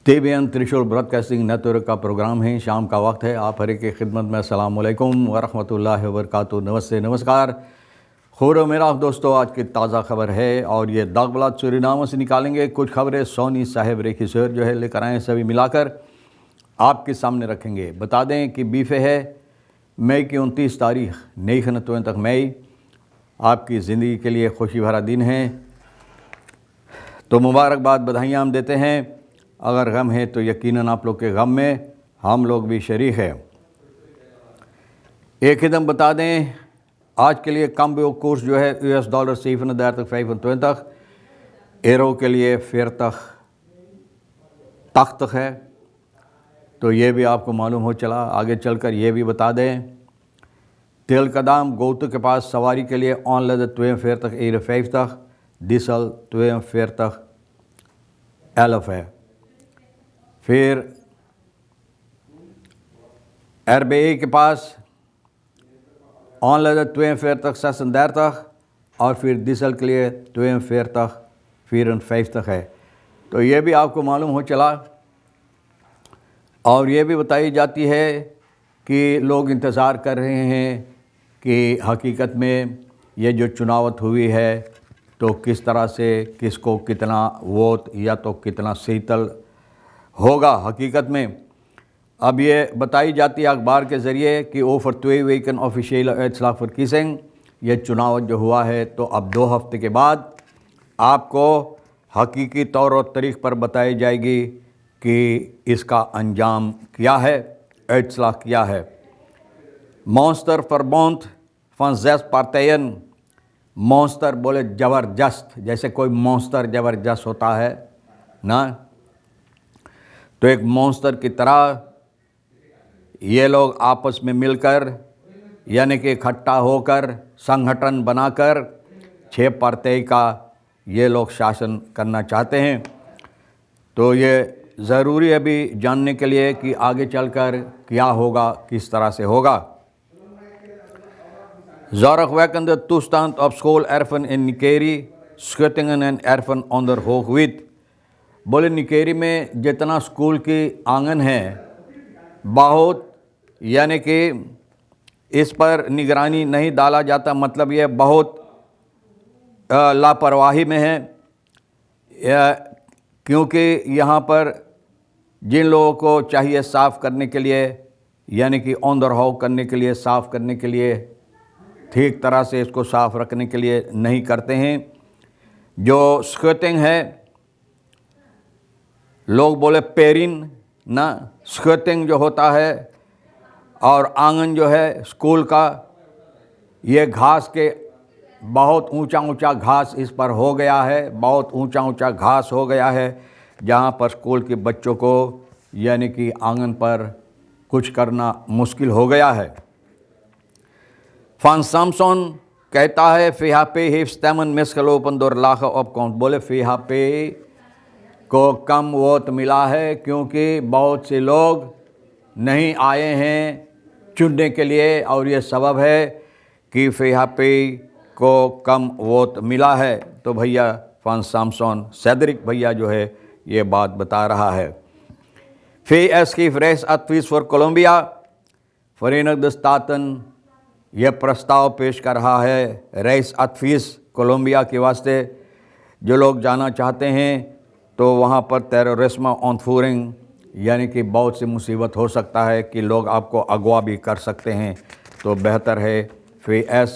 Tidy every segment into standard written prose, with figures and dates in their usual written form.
TBN त्रिशूल broadcasting network का programme है। शाम का वक्त है। आप हर की खिदमत में अस्सलाम वालेकुम वरहमतुल्लाहि वबरकातुहू। नमस्ते नमस्कार। खुरो मेरा दोस्तों, आज की ताज़ा खबर है और ये दागबलात सूरीनाम से निकालेंगे। कुछ खबरें सोनी साहेब रेखी सर जो है लेकर आए, सभी मिलाकर आपके सामने रखेंगे। बता दें कि बीफे है मई की 29 तारीख नई खनतों तक मई आपकी ज़िंदगी के लिए खुशी भरा दिन है, तो मुबारकबाद बधाइयाँ हम देते हैं। अगर गम है तो यकीनन आप लोग के गम में हम लोग भी शरीक हैं। एक एकदम बता दें, आज के लिए कम कोर्स जो है $7 $7.25 एरो के लिए 40 तख्त है, तो ये भी आपको मालूम हो चला। आगे चलकर ये भी बता दें, तेल का दाम गोतु के पास सवारी के लिए ऑनलाइन 42 डीजल 42 11 है। फिर RBI के पास ऑनलाइन 42 और फिर डीजल के लिए 42 है, तो ये भी आपको मालूम हो चला। और ये भी बताई जाती है कि लोग इंतज़ार कर रहे हैं कि हकीकत में ये जो चुनावत हुई है तो किस तरह से किसको कितना वोट या तो कितना शीतल होगा। हकीकत में अब ये बताई जाती है अखबार के ज़रिए कि ओवर 2 वीकन ऑफिशियल इत्तलाफ फॉर किसिंग, ये चुनाव जो हुआ है तो अब 2 हफ्ते के बाद आपको हकीकी तौर और तरीक़ पर बताई जाएगी कि इसका अंजाम क्या है, इत्तलाफ क्या है। मॉन्स्टर फरबॉन्ट फंजस पार्टेन, मॉन्स्टर बोले ज़बरदस्त, जैसे कोई मॉन्स्टर ज़बरदस्त होता है ना, तो एक मॉन्स्टर की तरह ये लोग आपस में मिलकर यानी कि इकट्ठा होकर संगठन बनाकर 6 पार्टी का ये लोग शासन करना चाहते हैं। तो ये ज़रूरी है अभी जानने के लिए कि आगे चलकर क्या होगा, किस तरह से होगा। Zorgwekkende toestand op school erven in Nikeri, schuttingen en erven onder hoogwiet। बोले निकेरी में जितना स्कूल की आंगन है बहुत यानी कि इस पर निगरानी नहीं डाला जाता, मतलब ये बहुत लापरवाही में है, क्योंकि यहाँ पर जिन लोगों को चाहिए साफ़ करने के लिए यानी कि ऑन द हाउ करने के लिए, साफ़ करने के लिए, ठीक तरह से इसको साफ़ रखने के लिए नहीं करते हैं। जो स्कूटिंग है, लोग बोले पेरिन ना, स्कूटिंग जो होता है और आंगन जो है स्कूल का, ये घास के बहुत ऊंचा ऊंचा घास इस पर हो गया है, बहुत ऊंचा ऊंचा घास हो गया है, जहां पर स्कूल के बच्चों को यानी कि आंगन पर कुछ करना मुश्किल हो गया है। फान सैमसन कहता है फिहापे हिफ्स्टेमन मिसकलोपन door lagen opkomt। बोले फिहापे को कम वोट मिला है क्योंकि बहुत से लोग नहीं आए हैं चुनने के लिए, और ये सबब है कि फिहापे को कम वोट मिला है। तो भैया फान सैमसन सेदरिक भैया जो है ये बात बता रहा है। VS geeft reisadvies voor Colombia, Verenigde Staten ये प्रस्ताव पेश कर रहा है रेस एडवाइस कोलंबिया के वास्ते। जो लोग जाना चाहते हैं तो वहाँ पर टेररिज्म ऑनफूरिंग यानी कि बहुत सी मुसीबत हो सकता है कि लोग आपको अगवा भी कर सकते हैं, तो बेहतर है। VS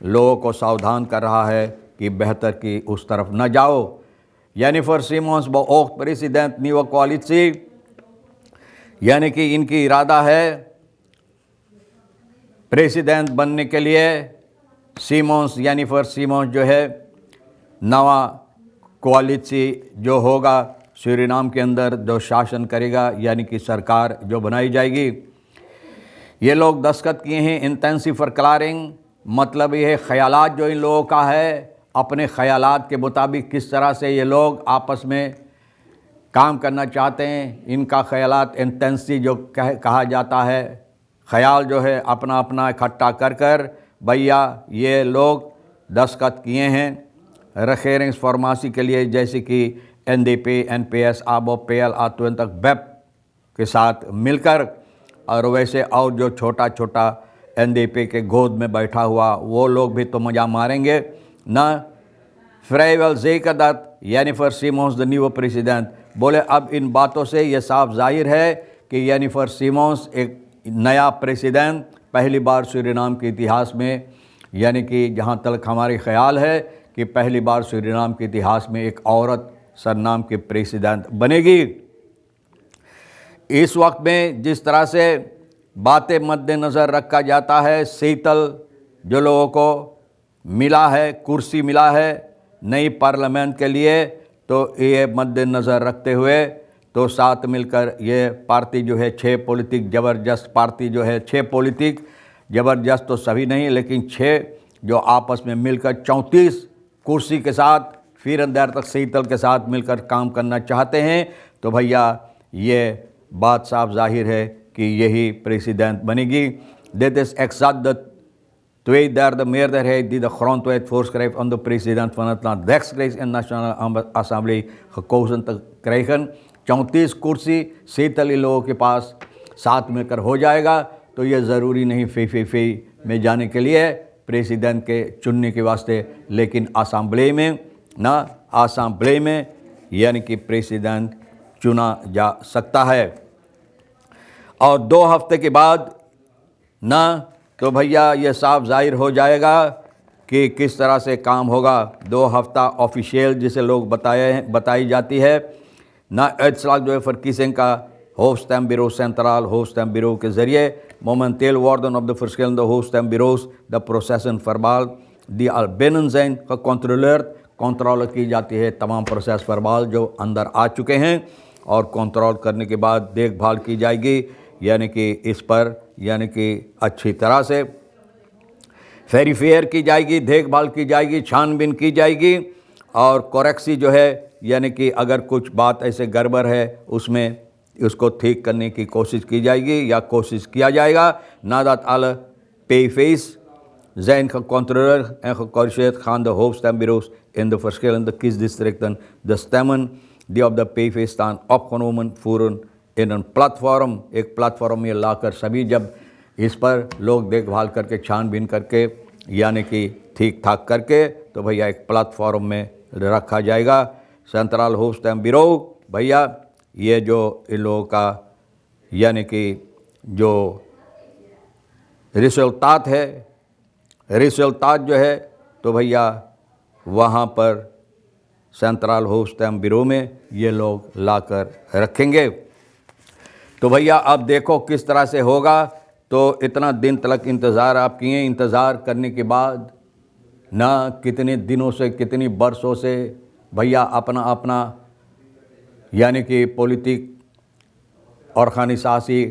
लोगों को सावधान कर रहा है कि बेहतर कि उस तरफ न जाओ। जेनिफर सिमोन्स beoogt प्रेसिडेंट न्यू कोalitie, यानी कि इनकी इरादा है प्रेसिडेंट बनने के लिए। सिमोन्स जेनिफर सिमोन्स जो है नवा कोalitie जो होगा सूरीनाम के अंदर, जो शासन करेगा यानी कि सरकार जो बनाई जाएगी, ये लोग दस्तखत किए हैं इंटेंसिव फॉरक्लारिंग। मतलब ये है ख़यालात जो इन लोगों का है, अपने ख़यालात के मुताबिक किस तरह से ये लोग आपस में काम करना चाहते हैं। इनका ख़यालात इंटेंसिव जो कहा जाता है, ख़याल जो है अपना अपना इकट्ठा कर कर भैया ये लोग दस्तखत किए हैं रेखेरिंग्स फार्मेसी के लिए, जैसे कि NDP, NPS, ABO, PL, आतुन तक BEP के साथ मिलकर, और वैसे और जो छोटा छोटा NDP के गोद में बैठा हुआ वो लोग भी तो मज़ा मारेंगे ना। फ्राइवल ज़ेकदत Jennifer Simons the new president बोले अब इन बातों से ये साफ जाहिर है कि जेनिफर सिमोंस एक नया प्रेसिडेंट पहली बार सूरीनाम के इतिहास में, यानी कि जहाँ तक हमारे ख्याल है कि पहली बार सूरीनाम के इतिहास में एक औरत सरनाम के प्रेसिडेंट बनेगी। इस वक्त में जिस तरह से बातें मद्देनज़र रखा जाता है, शीतल जो लोगों को मिला है, कुर्सी मिला है नई पार्लियामेंट के लिए, तो ये मद्देनज़र रखते हुए तो साथ मिलकर ये पार्टी जो है 6 पॉलिटिक ज़बरदस्त पार्टी जो है 6 पॉलिटिक ज़बरदस्त तो सभी नहीं, लेकिन 6 जो आपस में मिलकर 34 कुर्सी के साथ फिर अंदर तक शीतल के साथ मिलकर काम करना चाहते हैं, तो भैया ये बात साफ जाहिर है कि यही प्रेसिडेंट बनेगी। Dit is exact de 2/3 meerderheid die de grondwet voorschrijft om de president van het land rechtstreeks in de Nationale Assemblée gekozen te krijgen। 34 कुर्सी शीतल इन लोगों के पास साथ मिलकर हो जाएगा, तो ये ज़रूरी नहीं 50-50 में जाने के लिए प्रेसिडेंट के चुनने के वास्ते, लेकिन असेंबली में ना, असेंबली में यानी कि प्रेसिडेंट चुना जा सकता है। और 2 हफ्ते के बाद ना तो भैया ये साफ जाहिर हो जाएगा कि किस तरह से काम होगा। 2 हफ्ता ऑफिशियल जिसे लोग बताई जाती है ना, uitslag door verkiezing का hoofdstembureau centraal hoofdstembureau के ज़रिए momenteel worden op de verschillende hoofdstembureaus de processen verbaal die al binnen zijn gecontroleerd, control की जाती है तमाम प्रोसेस वर्बाल जो अंदर आ चुके हैं, और कंट्रोल करने के बाद देखभाल की जाएगी, यानी कि इस पर यानी कि अच्छी तरह से वेरीफेयर की जाएगी, देखभाल की जाएगी, छानबीन की जाएगी, और कोरेक्सी जो है यानी कि अगर कुछ बात ऐसे गड़बड़ है उसमें उसको ठीक करने की कोशिश की जाएगी या कोशिश किया जाएगा। नाdat alle PV's zijn gecontroleerd en gecorrigeerd gaan de hoofdstembureaus in de verschillende kiesdistricten de stemmen die op de PV staan opgenomen voeren in een platform, एक प्लेटफॉर्म में लाकर सभी जब इस पर लोग देखभाल करके छानबीन करके यानी कि ठीक ठाक करके तो भैया एक प्लेटफॉर्म में रखा जाएगा। सेंट्रल होस्टम्ब्यूरो भैया ये जो इन लोगों का यानी कि जो रिजल्टात है, रिजल्टात जो है तो भैया वहाँ पर सेंट्रल होस्टम्ब्यूरो में ये लोग लाकर रखेंगे। तो भैया अब देखो किस तरह से होगा। तो इतना दिन तक इंतज़ार आप किए, इंतज़ार करने के बाद ना कितने दिनों से कितनी बरसों से भैया अपना अपना यानी कि पॉलिटिक और खानिसासी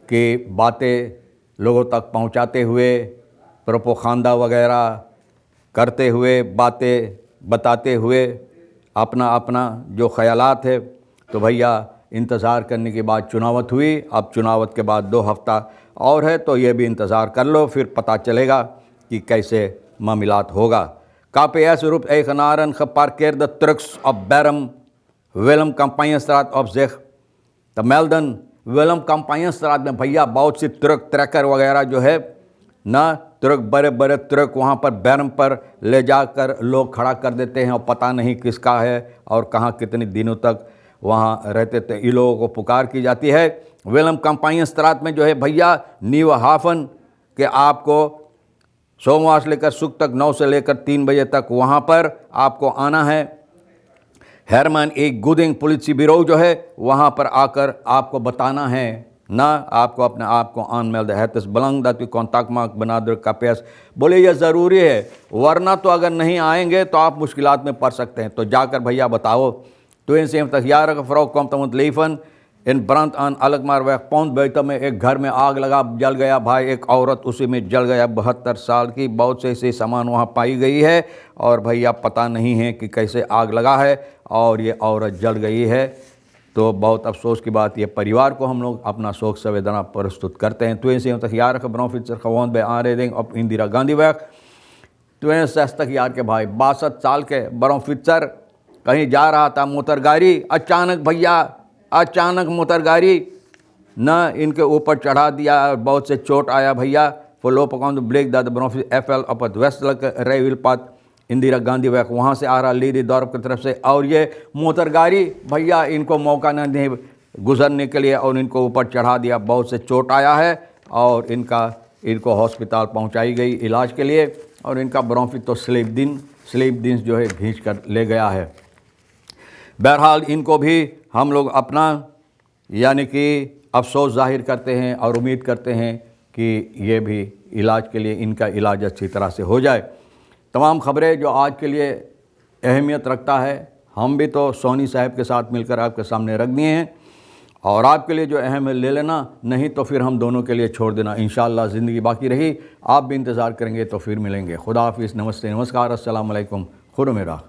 की बातें लोगों तक पहुंचाते हुए, प्रोपोगंडा वगैरह करते हुए, बातें बताते हुए अपना अपना जो ख्यालात है, तो भैया इंतज़ार करने के बाद चुनावत हुई। अब चुनावत के बाद 2 हफ्ता और है, तो ये भी इंतज़ार कर लो, फिर पता चलेगा कि कैसे मामलात होगा। KPS roept eigenaren geparkeerde trucks op Berm Willem Campagnestraat op zich te melden। Vilam कंपाइनस्ट्रात में भैया बहुत सी ट्रक ट्रैकर वगैरह जो है ना, ट्रक बड़े बड़े ट्रक वहाँ पर बैरम पर ले जाकर लोग खड़ा कर देते हैं और पता नहीं किसका है और कहाँ कितने दिनों तक वहाँ रहते थे। इन लोगों को पुकार की जाती है। विलम कंपाइनस्ट्रात में जो है भैया न्यू हाफन के आपको सोमवार से लेकर शुक्र तक 9 से लेकर 3 बजे तक वहाँ पर आपको आना है। हेरमन एक गुडिंग पुलिस ब्यूरो जो है वहाँ पर आकर आपको बताना है ना, आपको अपने आप को aanmelden। Het is belangrijk dat u contact maakt, benadrukt KPS। बोले ये ज़रूरी है, वरना तो अगर नहीं आएंगे तो आप मुश्किलात में पड़ सकते हैं। तो जाकर भैया बताओ। 72-jarige vrouw komt om het leven in brand aan Alkmaarweg Pondbuiten में एक घर में आग लगा, जल गया भाई, एक औरत उसी में जल गया, 72 साल की। बहुत से ऐसे सामान वहाँ पाई गई है और भैया पता नहीं है कि कैसे आग लगा है और ये औरत जल गई है। तो बहुत अफसोस की बात, ये परिवार को हम लोग अपना शोक संवेदना प्रस्तुत करते हैं। 72-jarige brouwfietser gewond bij aanrijding op Indira Gandhiweg। 62 jaar के भाई 62 साल के बरौफित्सर कहीं जा रहा था मोटर गाड़ी, अचानक भैया अचानक मोटर गाड़ी न इनके ऊपर चढ़ा दिया, बहुत से चोट आया भैया। फॉलो ऑन द ब्रेक द ब्रोफिस एफएल अपर वेस्ट लक रेविल पाथ इंदिरा गांधी वैक, वहाँ से आ रहा लीडी दौर की तरफ से, और ये मोटर गाड़ी भैया इनको मौका न दे गुजरने के लिए और इनको ऊपर चढ़ा दिया, बहुत से चोट आया है और इनको हॉस्पिटल पहुंचाई गई इलाज के लिए, और इनका ब्रोंफिस तो स्लीप दिन जो है खींच कर ले गया है। बहरहाल इनको भी हम लोग अपना यानी कि अफसोस जाहिर करते हैं और उम्मीद करते हैं कि ये भी इलाज के लिए इनका इलाज अच्छी तरह से हो जाए। तमाम ख़बरें जो आज के लिए अहमियत रखता है, हम भी तो सोनी साहब के साथ मिलकर आपके सामने रख दिए हैं, और आपके लिए जो अहम है ले लेना, नहीं तो फिर हम दोनों के लिए छोड़ देना। इंशाअल्लाह ज़िंदगी बाकी रही, आप भी इंतज़ार करेंगे तो फिर मिलेंगे। खुदा हाफिज़, नमस्ते, नमस्कार, अस्सलाम वालेकुम, खुदा मेरा।